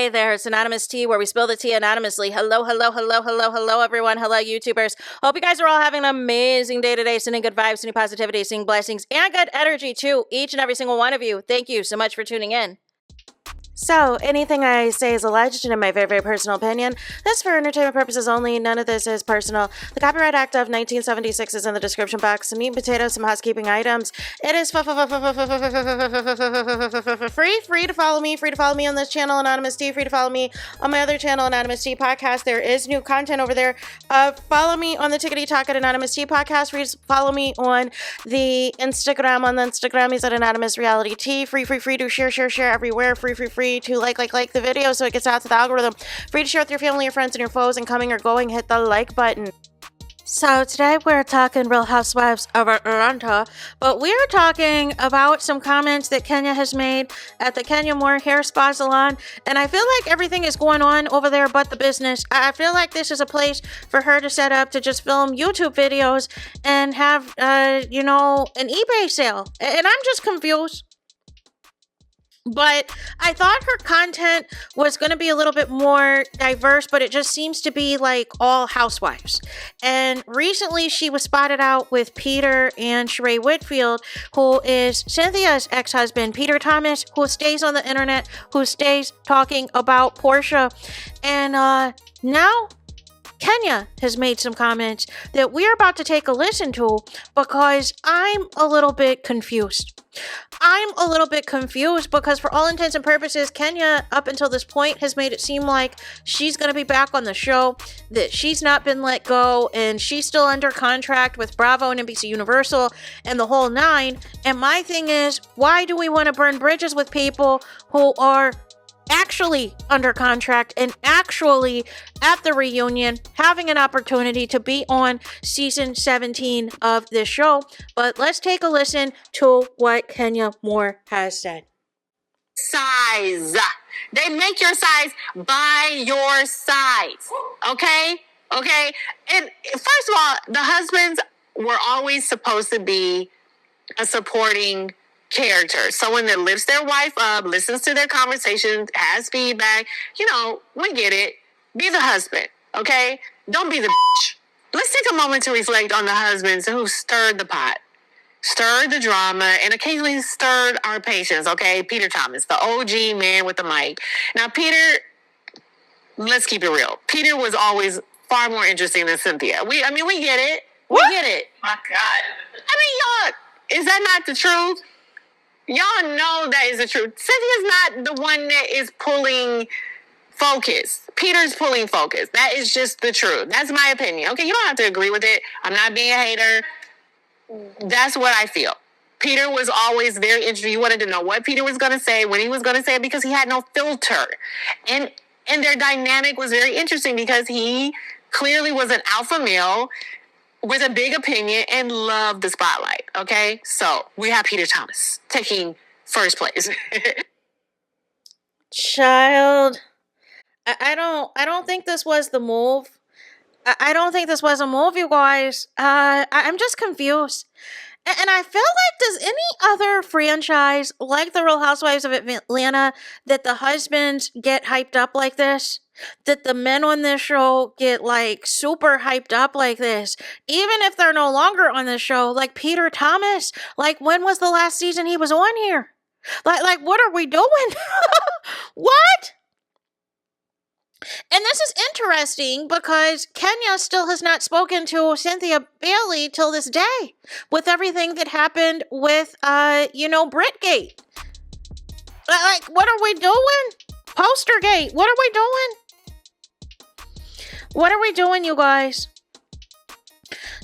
Hey there, it's Anonymous Tea, where we spill the tea anonymously. Hello, everyone. Hello, YouTubers. Hope you guys are all having an amazing day today, sending good vibes, sending positivity, sending blessings, and good energy to each and every single one of you. Thank you so much for tuning in. So, anything I say is alleged and in my very, very personal opinion. This is for entertainment purposes only. None of this is personal. The Copyright Act of 1976 is in the description box. Some meat and potatoes, some housekeeping items. It is free to follow me. Free to follow me on this channel, Anonymous Tea. Free to follow me on my other channel, Anonymous Tea Podcast. There is new content over there. Follow me on the Tickety Talk at Anonymous Tea Podcast. Free to follow me on the Instagram. On the Instagram, he's at Anonymous Reality Tea. Free to share everywhere. Free to like the video so it gets out to the algorithm. Free to share with your family, your friends, and your foes, and coming or going, hit the like button. So today we're talking Real Housewives of Atlanta, but we're talking about some comments that Kenya has made at the Kenya Moore Hair Spa Salon, and I feel like everything is going on over there but the business. I feel like this is a place for her to set up to just film YouTube videos and have, an eBay sale, and I'm just confused. But I thought her content was going to be a little bit more diverse, but it just seems to be like all housewives. And recently she was spotted out with Peter and Sheree Whitfield, who is Cynthia's ex-husband, Peter Thomas, who stays on the internet, who stays talking about Portia. And now Kenya has made some comments that we're about to take a listen to because I'm a little bit confused. Because for all intents and purposes, Kenya, up until this point, has made it seem like she's going to be back on the show, that she's not been let go, and she's still under contract with Bravo and NBC Universal and the whole nine. And my thing is, why do we want to burn bridges with people who are actually under contract and actually at the reunion having an opportunity to be on season 17 of this show? But let's take a listen to what Kenya Moore has said. Size. They make your size by your size. Okay? And first of all, the husbands were always supposed to be a supporting character, someone that lifts their wife up, listens to their conversations, has feedback. We get it. Be the husband, okay? Don't be the bitch. Let's take a moment to reflect on the husbands who stirred the pot, stirred the drama, and occasionally stirred our patience, okay? Peter Thomas, the OG man with the mic. Now, Peter, let's keep it real. Peter was always far more interesting than Cynthia. We get it. We get it. My God. Y'all, is that not the truth? Y'all know that is the truth. Cynthia's not the one that is pulling focus. Peter's pulling focus. That is just the truth. That's my opinion. Okay, you don't have to agree with it. I'm not being a hater. That's what I feel. Peter was always very interesting. You wanted to know what Peter was going to say, when he was going to say it, because he had no filter. And their dynamic was very interesting because he clearly was an alpha male with a big opinion and loved the spotlight, okay? So we have Peter Thomas taking first place. Child, I don't think this was the move. I don't think this was a move, you guys. I'm just confused. And I feel like, does any other franchise, like the Real Housewives of Atlanta, that the husbands get hyped up like this? That the men on this show get, super hyped up like this? Even if they're no longer on this show, like Peter Thomas. When was the last season he was on here? What are we doing? What? And this is interesting because Kenya still has not spoken to Cynthia Bailey till this day with everything that happened with, Britgate. What are we doing? Postergate. What are we doing? What are we doing, you guys?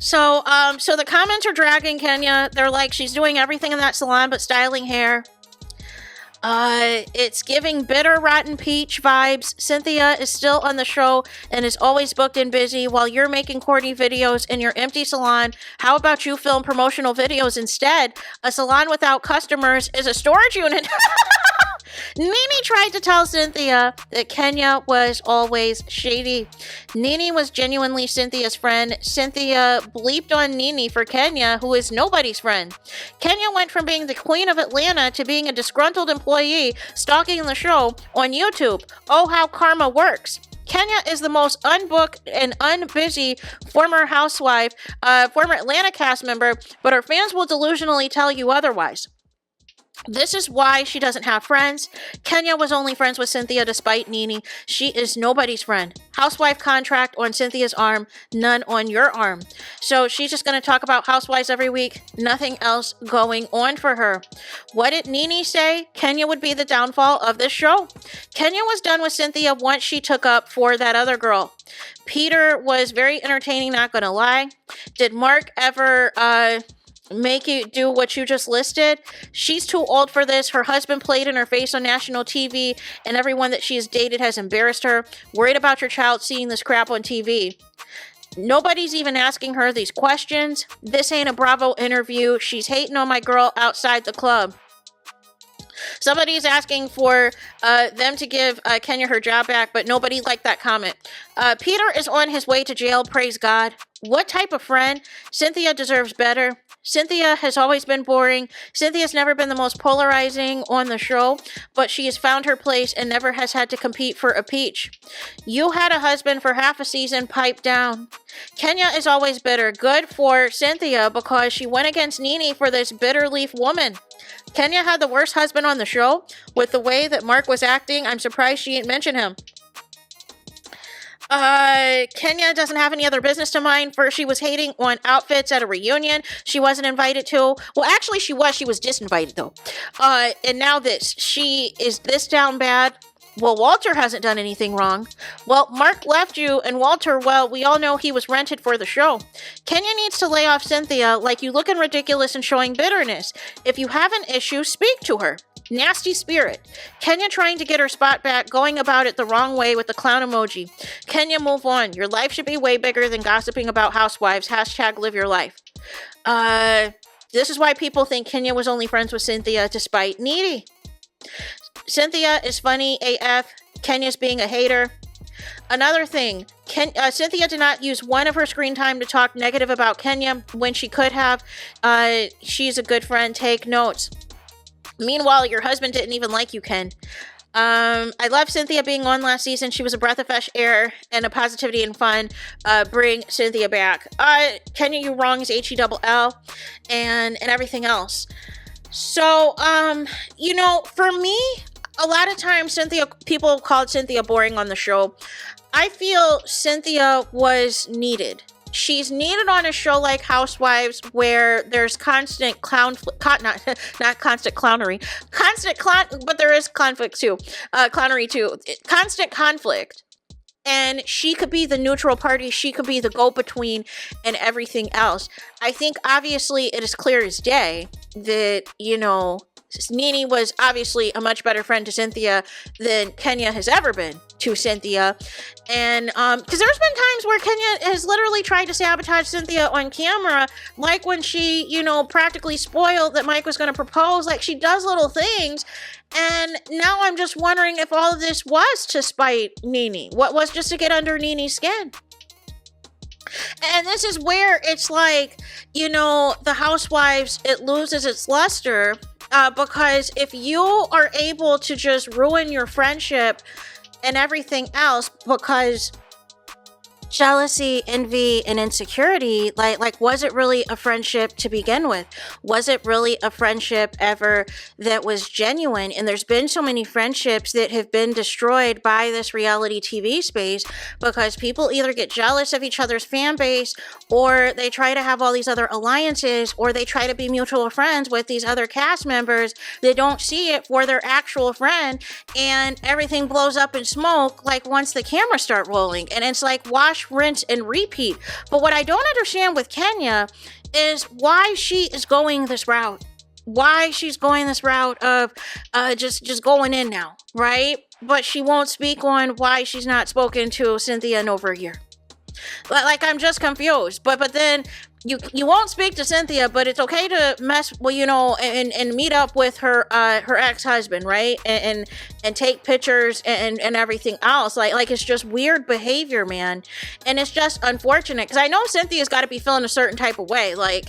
So the comments are dragging Kenya. They're like, she's doing everything in that salon but styling hair. It's giving bitter, rotten peach vibes. Cynthia is still on the show and is always booked and busy while you're making corny videos in your empty salon. How about you film promotional videos instead? A salon without customers is a storage unit. Nene tried to tell Cynthia that Kenya was always shady. Nene was genuinely Cynthia's friend. Cynthia bleeped on Nene for Kenya, who is nobody's friend. Kenya went from being the queen of Atlanta to being a disgruntled employee stalking the show on YouTube. Oh, how karma works. Kenya is the most unbooked and unbusy former housewife, former Atlanta cast member, but her fans will delusionally tell you otherwise. This is why she doesn't have friends. Kenya was only friends with Cynthia despite Nene. She is nobody's friend. Housewife contract on Cynthia's arm, none on your arm. So she's just going to talk about housewives every week. Nothing else going on for her. What did Nene say? Kenya would be the downfall of this show. Kenya was done with Cynthia once she took up for that other girl. Peter was very entertaining, not going to lie. Did Mark ever make you do what you just listed? She's too old for this. Her husband played in her face on national TV, and everyone that she has dated has embarrassed her. Worried about your child seeing this crap on TV. Nobody's even asking her these questions. This ain't a Bravo interview. She's hating on my girl outside the club. Somebody's asking for them to give Kenya her job back, but nobody liked that comment. Peter is on his way to jail, praise God. What type of friend? Cynthia deserves better. Cynthia has always been boring. Cynthia's never been the most polarizing on the show, but she has found her place and never has had to compete for a peach. You had a husband for half a season, pipe down. Kenya is always bitter. Good for Cynthia because she went against Nene for this bitter leaf woman. Kenya had the worst husband on the show. With the way that Mark was acting, I'm surprised she didn't mention him. Kenya doesn't have any other business to mind. First, she was hating on outfits at a reunion she wasn't invited to. Well, actually, she was disinvited, though. And now this. She is this down bad. Well, Walter hasn't done anything wrong. Well, Mark left you, and Walter, well, we all know he was rented for the show. Kenya needs to lay off Cynthia like you looking ridiculous and showing bitterness. If you have an issue, speak to her. Nasty spirit. Kenya trying to get her spot back, going about it the wrong way with the clown emoji. Kenya, move on. Your life should be way bigger than gossiping about housewives. # live your life. This is why people think Kenya was only friends with Cynthia despite Nene. Cynthia is funny AF. Kenya's being a hater. Another thing, Cynthia did not use one of her screen time to talk negative about Kenya when she could have. She's a good friend. Take notes. Meanwhile, your husband didn't even like you, Ken. I love Cynthia being on last season. She was a breath of fresh air and a positivity and fun. Bring Cynthia back. Kenya, you wrong is HELL and everything else. So, for me, a lot of times people called Cynthia boring on the show. I feel Cynthia was needed. She's needed on a show like Housewives where there's constant not constant clownery. But there is conflict too. Clownery too. Constant conflict. And she could be the neutral party. She could be the go-between and everything else. I think obviously it is clear as day that, Nene was obviously a much better friend to Cynthia than Kenya has ever been to Cynthia. And because there's been times where Kenya has literally tried to sabotage Cynthia on camera, like when she, practically spoiled that Mike was going to propose. Like, she does little things. And now I'm just wondering if all of this was to spite Nene. What was just to get under Nene's skin? And this is where it's like, the Housewives, it loses its luster. Because if you are able to just ruin your friendship and everything else because jealousy, envy, and insecurity, like was it really a friendship to begin with? Was it really a friendship ever that was genuine? And there's been so many friendships that have been destroyed by this reality TV space because people either get jealous of each other's fan base, or they try to have all these other alliances, or they try to be mutual friends with these other cast members that don't see it for their actual friend, and everything blows up in smoke like once the cameras start rolling. And it's like wash, rinse, and repeat. But what I don't understand with Kenya is why she is going this route. Why she's going this route of just going in now, right? But she won't speak on why she's not spoken to Cynthia in over a year. Like, I'm just confused. But then you won't speak to Cynthia, but it's okay to mess, well, you know, and meet up with her her ex-husband, right? And take pictures and everything else. Like it's just weird behavior, man. And it's just unfortunate because I know Cynthia's got to be feeling a certain type of way. Like,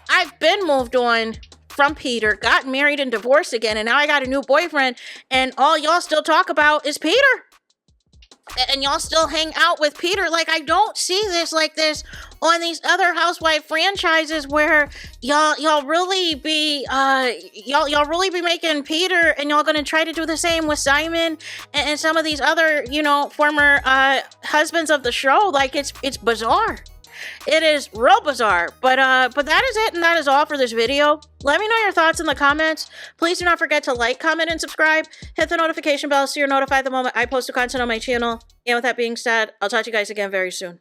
I've been moved on from Peter, got married and divorced again, and now I got a new boyfriend, and all y'all still talk about is Peter. And y'all still hang out with Peter. Like, I don't see this like this on these other housewife franchises where y'all really be y'all really be making Peter, and y'all gonna try to do the same with Simon and some of these other, you know, former husbands of the show. Like, it's bizarre. It is real bizarre. But that is it, and that is all for this video. Let me know your thoughts in the comments. Please do not forget to like, comment, and subscribe. Hit the notification bell so you're notified the moment I post new content on my channel. And with that being said, I'll talk to you guys again very soon.